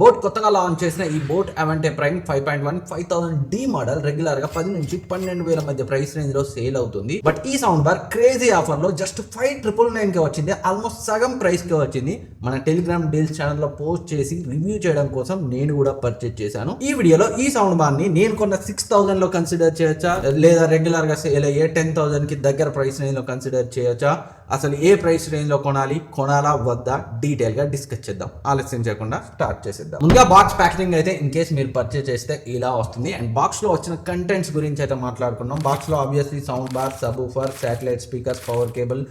Boat కొత్తగా launch చేసిన ఈ boAt Aavante prime 5.1 5000D model regular గా 10 నుంచి 12,000 మధ్య ప్రైస్ రేంజ్ లో సేల్ అవుతుంది. బట్ ఈ సౌండ్ బార్ క్రేజీ ఆఫర్ లో జస్ట్ 5,999 కి వచ్చింది. ఆల్మోస్ట్ సగం ప్రైస్ కి వచ్చింది. మన టెలిగ్రామ్ డీల్స్ ఛానల్ లో పోస్ట్ చేసి రివ్యూ చేయడం కోసం నేను కూడా పర్చేజ్ చేశాను. ఈ వీడియోలో ఈ సౌండ్ బార్ ని నేను కొన్న 6,000 లో కన్సిడర్ చేయొచ్చా, లేదా రెగ్యులర్ గా సేల్ అయ్యే 10,000 కి దగ్గర ప్రైస్ రేంజ్ లో కన్సిడర్ చేయొచ్చా, అసలు ఏ ప్రైస్ రేంజ్ లో కొనాలా వద్దా డీటెయిల్ గా డిస్కస్ చేద్దాం. ఆలస్యం చేయకుండా స్టార్ట్ చేసేద్దాం. ముందుగా బాక్స్ ప్యాకింగ్ అయితే ఇన్ కేస్ మీరు పర్చేస్ చేస్తే ఇలా వస్తుంది. అండ్ బాక్స్ లో వచ్చిన కంటెంట్స్ గురించి అయితే మాట్లాడుకున్నాం. బాక్స్ లో obviously sound bar, subwoofer, satellite speakers, power cable,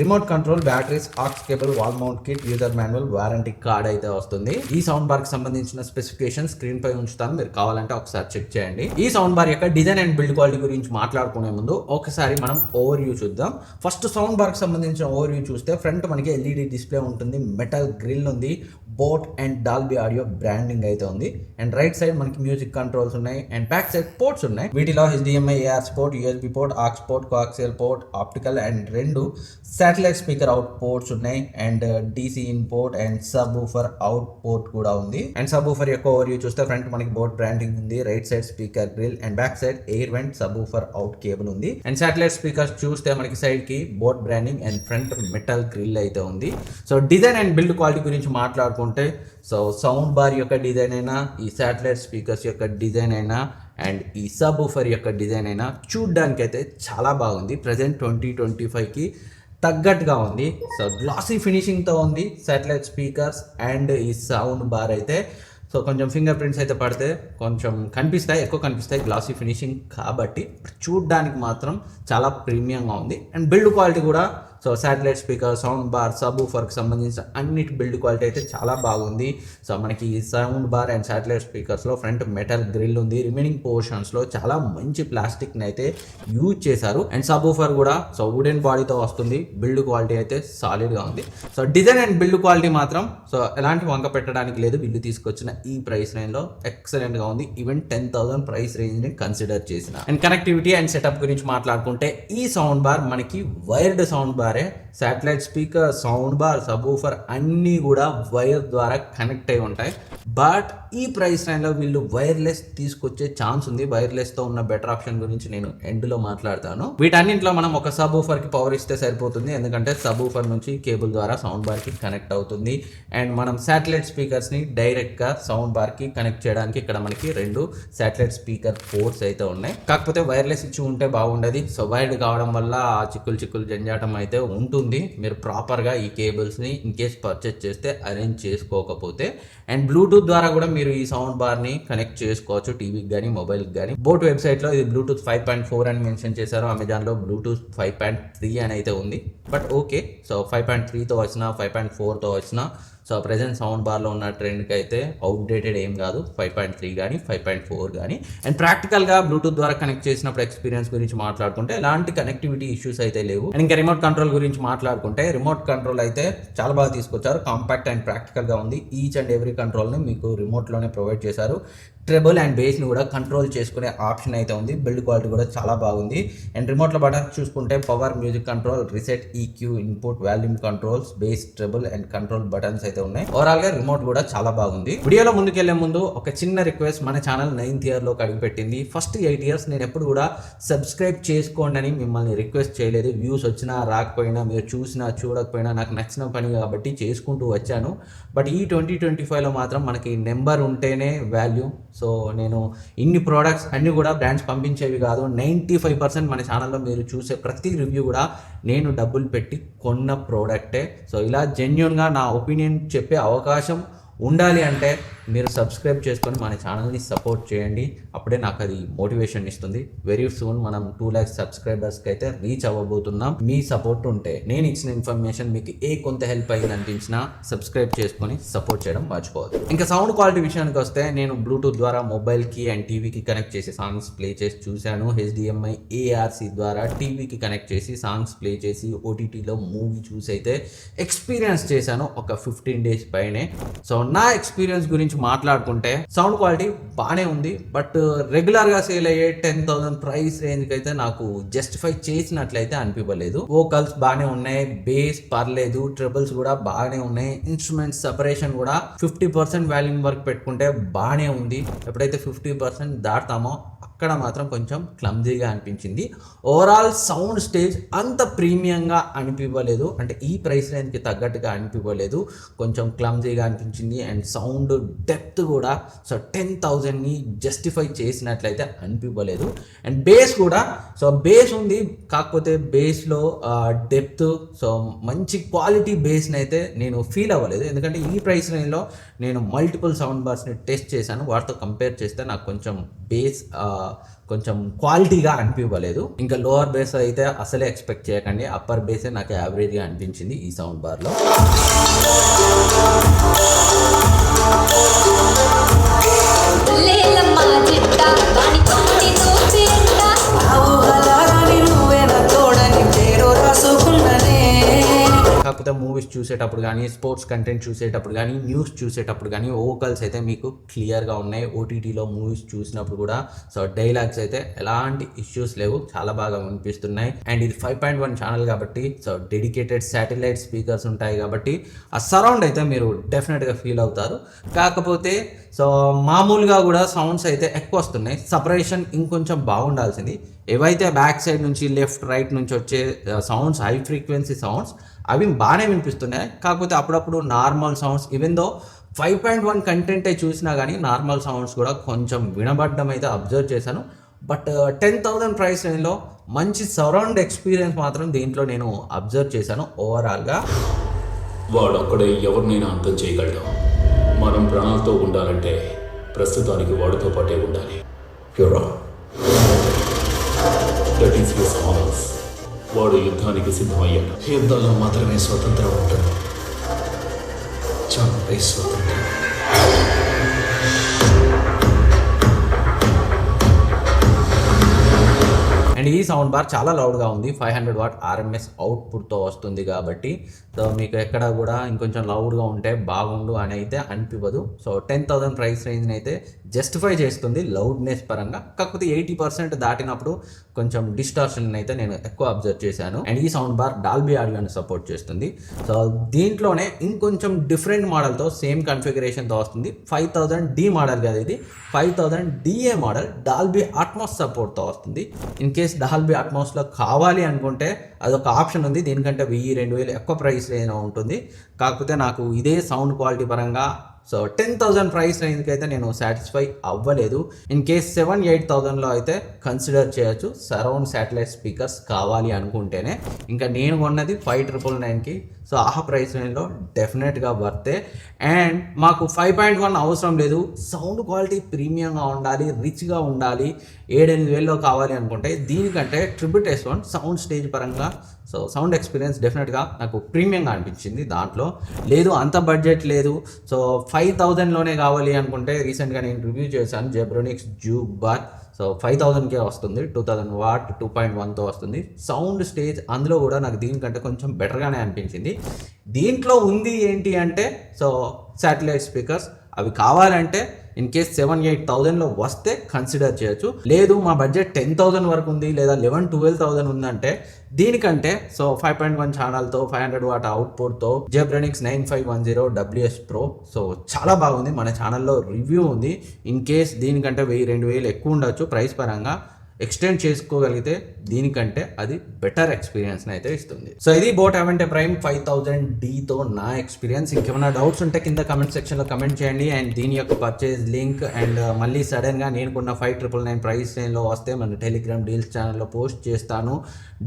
remote control, batteries, aux cable, wall mount kit, user manual, warranty card అయితే వస్తుంది. ఈ సౌండ్ బార్ కి సంబంధించిన స్పెసిఫికేషన్ స్క్రీన్ పై ఉంచుతాను, మీరు కావాలంటే ఒకసారి చెక్ చేయండి. ఈ సౌండ్ బార్ యొక్క డిజైన్ అండ్ బిల్డ్ క్వాలిటీ గురించి మాట్లాడుకునే ముందు ఒకసారి మనం ఓవర్ వ్యూ చూద్దాం. ఫస్ట్ సౌండ్ బార్ కి సంబంధించిన ఓవర్ వ్యూ చూస్తే ఫ్రంట్ మనకి ఎల్ఈడి డిస్ప్లే ఉంటుంది, మెటల్ గ్రిల్ ఉంది, boAt and Dolby audio branding అయితే ఉంది. అండ్ రైట్ సైడ్ మనకి మ్యూజిక్ కంట్రోల్స్ ఉన్నాయి. అండ్ బ్యాక్ సైడ్ పోర్ట్స్ ఉన్నాయి. వీటిలో HDMI, AR port, USB port, AUX port, coaxial port, optical and 2 satellite speaker out ports ఉన్నాయి. And DC in port and subwoofer out port కూడా ఉంది. And subwoofer యొక్క overview చూస్తే front మనకి boat branding ఉంది, right side speaker grill and back side air vent subwoofer out cable ఉంది. And satellite speakers చూస్తే మనకి సైడ్ కి boat branding and front metal grill అయితే ఉంది. So design and build quality గురించి మాట్లాడుకుంటే సౌండ్ బార్ యొక్క డిజైన్ అయినా, ఈ శాటిలైట్ స్పీకర్స్ యొక్క డిజైన్ అయినా, అండ్ ఈ సబ్‌వూఫర్ యొక్క డిజైన్ అయినా చూడ్డానికి అయితే చాలా బాగుంది. ప్రజెంట్ 2025కి తగ్గట్టుగా ఉంది. సో గ్లాసీ ఫినిషింగ్తో ఉంది శాటిలైట్ స్పీకర్స్ అండ్ ఈ సౌండ్ బార్ అయితే. సో కొంచెం ఫింగర్ ప్రింట్స్ అయితే పడితే కొంచెం ఎక్కువ కనిపిస్తాయి గ్లాసీ ఫినిషింగ్ కాబట్టి. చూడ్డానికి మాత్రం చాలా ప్రీమియంగా ఉంది. అండ్ బిల్డ్ క్వాలిటీ కూడా so satellite speaker, sound bar, సబ్‌వూఫర్కి సంబంధించిన అన్నిటి బిల్డ్ క్వాలిటీ అయితే చాలా బాగుంది. సో మనకి ఈ సౌండ్ బార్ అండ్ శాటిలైట్ స్పీకర్స్లో ఫ్రంట్ మెటల్ గ్రిల్ ఉంది. రిమైనింగ్ పోర్షన్స్లో చాలా మంచి ప్లాస్టిక్ని అయితే యూజ్ చేశారు. అండ్ సబ్‌వూఫర్ కూడా సో వుడెన్ బాడీతో వస్తుంది. బిల్డ్ క్వాలిటీ అయితే సాలిడ్గా ఉంది. So design and build quality మాత్రం సో ఎలాంటి వంక పెట్టడానికి లేదు. వీళ్ళు తీసుకొచ్చిన ఈ ప్రైస్ రేంజ్లో ఎక్సలెంట్గా ఉంది. ఈవెన్ 10,000 ప్రైస్ రేంజ్ని కన్సిడర్ చేసిన. అండ్ కనెక్టివిటీ అండ్ సెటప్ గురించి మాట్లాడుకుంటే ఈ సౌండ్ బార్ మనకి wired sound bar, satellite speaker, sound bar, subwoofer అన్నీ కూడా వైర్ ద్వారా కనెక్ట్ అయి ఉంటాయి. బట్ ఈ ప్రైస్ రేంజ్లో వీళ్ళు వైర్లెస్ తీసుకొచ్చే ఛాన్స్ ఉంది. వైర్లెస్తో ఉన్న బెటర్ ఆప్షన్ గురించి నేను ఎండ్లో మాట్లాడతాను. వీటన్నింటిలో మనం ఒక సబ్‌వూఫర్కి పవర్ ఇస్తే సరిపోతుంది, ఎందుకంటే సబ్‌వూఫర్ నుంచి కేబుల్ ద్వారా సౌండ్ బార్కి కనెక్ట్ అవుతుంది. అండ్ మనం శాటిలైట్ స్పీకర్స్ని డైరెక్ట్గా సౌండ్ బార్కి కనెక్ట్ చేయడానికి ఇక్కడ మనకి 2 శాటిలైట్ స్పీకర్ పోర్ట్స్ అయితే ఉన్నాయి. కాకపోతే వైర్లెస్ ఇచ్చి ఉంటే బాగుండేది. సో వైర్డ్ కావడం వల్ల ఆ చిక్కులు జంజాటం అయితే ఉంటుంది. మీరు ప్రాపర్గా ఈ కేబుల్స్ని ఇన్ కేస్ పర్చేస్ చేస్తే అరేంజ్ చేసుకోకపోతే. అండ్ బ్లూటూత్ ద్వారా కూడా మీరు ఈ సౌండ్ బార్ని కనెక్ట్ చేసుకోవచ్చు, టీవీకి కానీ మొబైల్కి కానీ. బోట్ వెబ్సైట్లో ఇది బ్లూటూత్ 5.4 అని మెన్షన్ చేశారు. అమెజాన్లో బ్లూటూత్ 5.3 అని అయితే ఉంది. బట్ ఓకే, సో 5.3తో వచ్చినా 5.4తో వచ్చినా సో ప్రజెంట్ సౌండ్ బార్లో ఉన్న ట్రెండ్కి అయితే అవుట్డేటెడ్ ఏం కాదు 5.3 కానీ 5.4 కానీ. అండ్ ప్రాక్టికల్గా బ్లూటూత్ ద్వారా కనెక్ట్ చేసినప్పుడు ఎక్స్పీరియన్స్ గురించి మాట్లాడుకుంటే ఎలాంటి కనెక్టివిటీ ఇష్యూస్ అయితే లేవు. అండ్ ఇంకా రిమోట్ కంట్రోల్ గురించి మాట్లాడుకుంటే రిమోట్ కంట్రోల్ అయితే చాలా బాగా తీసుకొచ్చారు. కాంపాక్ట్ అండ్ ప్రాక్టికల్గా ఉంది. ఈచ్ అండ్ ఎవ్రీ కంట్రోల్ని మీకు రిమోట్లోనే ప్రొవైడ్ చేశారు. ట్రెబుల్ అండ్ బేస్ని కూడా కంట్రోల్ చేసుకునే ఆప్షన్ అయితే ఉంది. బిల్డ్ క్వాలిటీ కూడా చాలా బాగుంది. అండ్ రిమోట్లో బటన్ చూసుకుంటే power, music control, reset, EQ, input, volume controls, base, treble and control buttons అయితే ఉన్నాయి. ఓవరాల్ గా రిమోట్ కూడా చాలా బాగుంది. వీడియోలో ముందుకెళ్లే ముందు ఒక చిన్న రిక్వెస్ట్. మన ఛానల్ 9th ఇయర్లోకి అడుగుపెట్టింది. ఫస్ట్ 8 years నేను ఎప్పుడు కూడా సబ్స్క్రైబ్ చేసుకోండి అని మిమ్మల్ని రిక్వెస్ట్ చేయలేదు. వ్యూస్ వచ్చినా రాకపోయినా, మీరు చూసినా చూడకపోయినా నాకు నచ్చిన పని కాబట్టి చేసుకుంటూ వచ్చాను. బట్ ఈ 2025లో మాత్రం మనకి నెంబర్ ఉంటేనే వాల్యూ. సో నేను ఇన్ని ప్రోడక్ట్స్ అన్నీ కూడా బ్రాండ్స్ పంపించేవి కాదు. 95% మన ఛానల్లో మీరు చూసే ప్రతి రివ్యూ కూడా నేను డబ్బులు పెట్టి కొన్న ప్రోడక్టే. సో ఇలా జెన్యూన్గా నా ఒపీనియన్ చెప్పే అవకాశం ఉండాలి అంటే మీరు సబ్స్క్రైబ్ చేసుకొని మన ఛానల్ని సపోర్ట్ చేయండి. అప్పుడే నాకు అది మోటివేషన్ ఇస్తుంది. వెరీ సూన్ మనం 2 lakhs సబ్స్క్రైబర్స్కి అయితే రీచ్ అవ్వబోతున్నాం. మీ సపోర్ట్ ఉంటే నేను ఇచ్చిన ఇన్ఫర్మేషన్ మీకు కొంత హెల్ప్ అయ్యింది అనిపించినా సబ్స్క్రైబ్ చేసుకొని సపోర్ట్ చేయడం మర్చిపోవద్దు. ఇంకా సౌండ్ క్వాలిటీ విషయానికి వస్తే నేను బ్లూటూత్ ద్వారా మొబైల్కి అండ్ టీవీకి కనెక్ట్ చేసి సాంగ్స్ ప్లే చేసి చూశాను. HDMI, ARC ద్వారా టీవీకి కనెక్ట్ చేసి సాంగ్స్ ప్లే చేసి OTTలో మూవీ చూసి అయితే ఎక్స్పీరియన్స్ చేశాను ఒక 15 days పైనే. సో నా ఎక్స్పీరియన్స్ గురించి మాట్లాడుకుంటే సౌండ్ క్వాలిటీ బాగానే ఉంది. బట్ రెగ్యులర్గా సేల్ అయ్యే 10,000 ప్రైస్ రేంజ్కి అయితే నాకు జస్టిఫై చేసినట్లయితే అనిపించలేదు. వోకల్స్ బాగానే ఉన్నాయి, బేస్ పర్లేదు, ట్రిబుల్స్ కూడా బాగానే ఉన్నాయి, ఇన్స్ట్రుమెంట్ సెపరేషన్ కూడా 50% వాల్యూమ్ వరకు పెట్టుకుంటే బాగానే ఉంది. ఎప్పుడైతే 50% దాటుతామో అక్కడ మాత్రం కొంచెం క్లమ్జీగా అనిపించింది. ఓవరాల్ సౌండ్ స్టేజ్ అంత ప్రీమియంగా అనిపించలేదు, అంటే ఈ ప్రైస్ రేంజ్కి తగ్గట్టుగా అనిపించలేదు, కొంచెం క్లమ్జీగా అనిపించింది. అండ్ సౌండ్ డెప్త్ కూడా 10,000ని జస్టిఫై చేసినట్లయితే అనిపించలేదు. అండ్ బేస్ కూడా బేస్ ఉంది, కాకపోతే బేస్లో డెప్త్ మంచి క్వాలిటీ బేస్ని అయితే నేను ఫీల్ అవ్వలేదు. ఎందుకంటే ఈ ప్రైస్ రేంజ్లో నేను మల్టిపుల్ సౌండ్ బార్స్ని టెస్ట్ చేశాను, వాటితో కంపేర్ చేస్తే నాకు కొంచెం బేస్ కొంచెం క్వాలిటీగా అనిపించలేదు. ఇంకా లోవర్ బేస్ అయితే అసలే ఎక్స్పెక్ట్ చేయకండి, అప్పర్ బేసే నాకు యావరేజ్గా అనిపించింది ఈ సౌండ్ బార్లో. కాకపోతే మూవీస్ చూసేటప్పుడు కానీ, స్పోర్ట్స్ కంటెంట్ చూసేటప్పుడు కానీ, న్యూస్ చూసేటప్పుడు కానీ వోకల్స్ అయితే మీకు క్లియర్గా ఉన్నాయి. ఓటీటీలో మూవీస్ చూసినప్పుడు కూడా డైలాగ్స్ అయితే ఎలాంటి ఇష్యూస్ లేవు, చాలా బాగా వినిపిస్తున్నాయి. అండ్ ఇది 5.1 ఛానల్ కాబట్టి డెడికేటెడ్ శాటిలైట్ స్పీకర్స్ ఉంటాయి కాబట్టి ఆ సరౌండ్ అయితే మీరు డెఫినెట్గా ఫీల్ అవుతారు. కాకపోతే మామూలుగా కూడా సౌండ్స్ అయితే ఎక్కువ వస్తున్నాయి. సపరేషన్ ఇంకొంచెం బాగుండాల్సింది. ఏవైతే బ్యాక్ సైడ్ నుంచి లెఫ్ట్ రైట్ నుంచి వచ్చే సౌండ్స్, హై ఫ్రీక్వెన్సీ సౌండ్స్, అవి బాగానే వినిపిస్తున్నాయి. కాకపోతే అప్పుడప్పుడు నార్మల్ సౌండ్స్, ఈవెన్ దో 5.1 కంటెంటే చూసినా కానీ నార్మల్ సౌండ్స్ కూడా కొంచెం వినబడడం అయితే అబ్జర్వ్ చేశాను. బట్ 10,000 ప్రైస్ రేంజ్లో మంచి సరౌండ్ ఎక్స్పీరియన్స్ మాత్రం దీంట్లో నేను అబ్జర్వ్ చేశాను. ఓవరాల్గా వాడు అక్కడే ఎవరినైనా అంతం చేయగలడు. మనం ప్రాణాలతో ఉండాలంటే ప్రస్తుతానికి వాడితో పాటే ఉండాలి. That is his honours. వాడు యుద్ధానికి సిద్ధమయ్యాడు. యుద్ధంలో మాత్రమే స్వతంత్రం ఉంటుంది, చంపే స్వతంత్రం. అండ్ ఈ సౌండ్ బార్ చాలా లౌడ్గా ఉంది. 500 వాట్ RMS అవుట్పుట్తో వస్తుంది కాబట్టి మీకు ఎక్కడ కూడా ఇంకొంచెం లౌడ్గా ఉంటే బాగుండు అని అయితే అనిపించదు. 10,000 ప్రైస్ రేంజ్ని అయితే జస్టిఫై చేస్తుంది లౌడ్నెస్ పరంగా. కాకపోతే 80% దాటినప్పుడు కొంచెం డిస్టార్షన్ అయితే నేను ఎక్కువ అబ్జర్వ్ చేశాను. అండ్ ఈ సౌండ్ బార్ డాల్బీ ఆడియోని సపోర్ట్ చేస్తుంది. దీంట్లోనే ఇంకొంచెం డిఫరెంట్ మోడల్తో సేమ్ కన్ఫిగరేషన్తో వస్తుంది. 5000D మోడల్ కదా ఇది, 5000DA మోడల్ డాల్బీ అట్మాస్ సపోర్ట్తో వస్తుంది. ఇన్ కేస్ డాల్బీ అట్మాస్లో కావాలి అనుకుంటే అదొక ఆప్షన్ ఉంది. దీనికంటే 1000-2000 ఎక్కువ ప్రైస్ రేంజ్ ఉంటుంది. కాకపోతే నాకు ఇదే సౌండ్ క్వాలిటీ పరంగా 10,000 ప్రైస్ రేంజ్కి అయితే నేను సాటిస్ఫై అవ్వలేదు. ఇన్ కేస్ 7,000-8,000లో అయితే కన్సిడర్ చేయొచ్చు సరౌండ్ శాటిలైట్ స్పీకర్స్ కావాలి అనుకుంటేనే. ఇంకా నేను కొన్నది 5,999కి. ఆ ప్రైస్ రేంజ్లో డెఫినెట్గా వర్తే. అండ్ మాకు 5.1 అవసరం లేదు, సౌండ్ క్వాలిటీ ప్రీమియంగా ఉండాలి, రిచ్గా ఉండాలి, 7,000-8,000లో కావాలి అనుకుంటే దీనికంటే ట్రిబ్యూట్ S1 సౌండ్ స్టేజ్ పరంగా సౌండ్ ఎక్స్పీరియన్స్ డెఫినెట్గా నాకు ప్రీమియంగా అనిపించింది. దాంట్లో లేదు అంత బడ్జెట్ లేదు, 5,000లోనే కావాలి అనుకుంటే రీసెంట్గా నేను రివ్యూ చేశాను జెబ్రోనిక్స్ జూక్ బార్. 5,000కే వస్తుంది, 2,000 వాట్ 2.1తో వస్తుంది. సౌండ్ స్టేజ్ అందులో కూడా నాకు దీనికంటే కొంచెం బెటర్గానే అనిపించింది. దీంట్లో ఉంది ఏంటి అంటే శాటిలైట్ స్పీకర్స్, అవి కావాలంటే ఇన్ కేస్ 7,000-8,000లో వస్తే కన్సిడర్ చేయొచ్చు. లేదు మా బడ్జెట్ 10,000 వరకు ఉంది లేదా 11,000-12,000 ఉందంటే దీనికంటే 5.1 ఛానల్తో 500 వాట్ అవుట్పుట్తో జెబ్రోనిక్స్ 9510WS Pro చాలా బాగుంది. మన ఛానల్లో రివ్యూ ఉంది. ఇన్ కేస్ దీనికంటే 1,000-2,000 ఎక్కువ ఉండొచ్చు ప్రైస్ పరంగా, ఎక్స్టెండ్ చేసుకోగలిగితే దీనికంటే అది బెటర్ ఎక్స్పీరియన్స్ని అయితే ఇస్తుంది. ఇది బోట్ అవెంటే ప్రైమ్ 5000Dతో నా ఎక్స్పీరియన్స్. ఇంకేమైనా డౌట్స్ ఉంటే కింద కమెంట్ సెక్షన్లో కమెంట్ చేయండి. అండ్ దీని యొక్క పర్చేజ్ లింక్ అండ్ మళ్ళీ సడన్గా నేను కొన్న 5,999 ప్రైస్ రేంజ్లో వస్తే మన టెలిగ్రామ్ డీల్స్ ఛానల్లో పోస్ట్ చేస్తాను.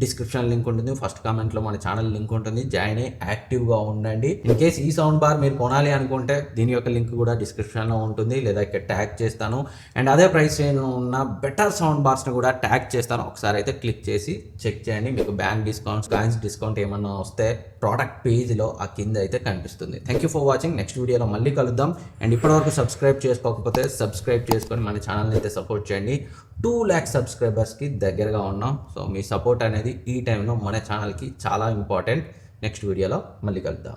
డిస్క్రిప్షన్ లింక్ ఉంటుంది, ఫస్ట్ కామెంట్లో మన ఛానల్ లింక్ ఉంటుంది, జాయిన్ అయ్యి యాక్టివ్గా ఉండండి. ఇన్ కేస్ ఈ సౌండ్ బార్ మీరు కొనాలి అనుకుంటే దీని యొక్క లింక్ కూడా డిస్క్రిప్షన్లో ఉంటుంది, లేదా ఇక్కడ ట్యాగ్ చేస్తాను. అండ్ అదే ప్రైస్ రేంజ్లో ఉన్న బెటర్ సౌండ్ బార్స్ని కూడా ట్యాగ్ చేస్తాను. ఒకసారి అయితే క్లిక్ చేసి చెక్ చేయండి. మీకు బ్యాంక్ డిస్కౌంట్స్, కాయిన్స్ డిస్కౌంట్ ఏమన్నా వస్తే ప్రోడక్ట్ పేజ్లో ఆ కింద అయితే కనిపిస్తుంది. Thank you for watching. Next వీడియోలో మళ్ళీ కలుద్దాం. అండ్ ఇప్పటివరకు సబ్స్క్రైబ్ చేసుకోకపోతే సబ్స్క్రైబ్ చేసుకొని మన ఛానల్ని అయితే సపోర్ట్ చేయండి. 2 lakh సబ్స్క్రైబర్స్కి దగ్గరగా ఉన్నాం. మీ సపోర్ట్ అనేది ఈ టైంలో మన ఛానల్కి చాలా ఇంపార్టెంట్. నెక్స్ట్ వీడియోలో మళ్ళీ కలుద్దాం.